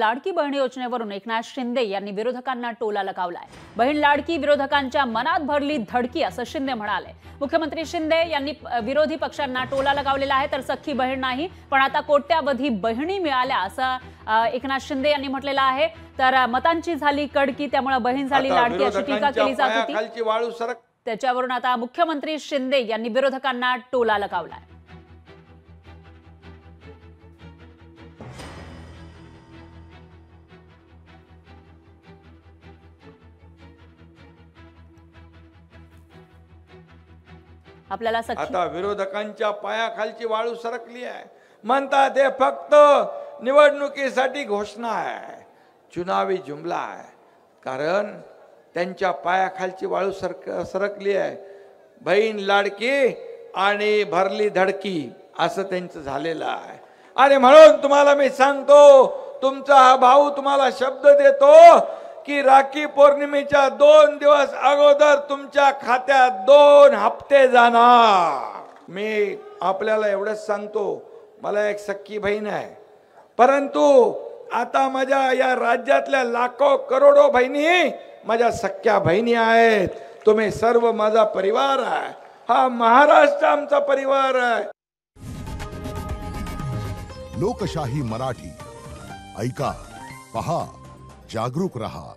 लाडकी बहीण योजनेवरून एकनाथ शिंदे यांनी विरोधकांना टोला लगावलाय। बहीण लाडकी विरोधकांच्या मनात भरली धडकी असं शिंदे म्हणाले। मुख्यमंत्री शिंदे यांनी विरोधी पक्षांना टोला लगावलेला आहे, तर सख्खी बहीण नाही पण आता कोट्यावधी बहिणी मिळाल्या असं एकनाथ शिंदे यांनी म्हटलेलं आहे। तर मतांची झाली कडकी, त्यामुळे बहीण झाली लाडकी अशी टीका केली जात होती। त्याच्यावरून आता मुख्यमंत्री शिंदे यांनी विरोधकांना टोला लगावलाय। आपल्याला आता विरोधकांच्या पायाखालची वाळू सरकली आहे। म्हणतात हे फक्त निवडणुकीसाठी घोषणा आहे, चुनावी जुमला आहे, कारण त्यांच्या पायाखालची वाळू सरकली आहे। बहीण लाडकी आणि भरली धडकी असं त्यांचं झालेलं आहे। आणि म्हणून तुम्हाला मी सांगतो, तुमचा हा भाऊ तुम्हाला शब्द देतो की राखी पौर्णिमेच्या 2 दिवस अगोदर तुमच्या खात्यात 2 हप्ते जाणार। मी आपल्याला एवढंच सांगतो, मला एक सख्खी बहीण आहे, परंतु आता माझ्या या राज्यातल्या लाखो करोडो बहिणी माझ्या सख्ख्या बहिणी आहेत। तुम्ही सर्व माझा परिवार आहे, हा महाराष्ट्र आमचा परिवार आहे। लोकशाही मराठी ऐका, पहा, जागरूक रहा।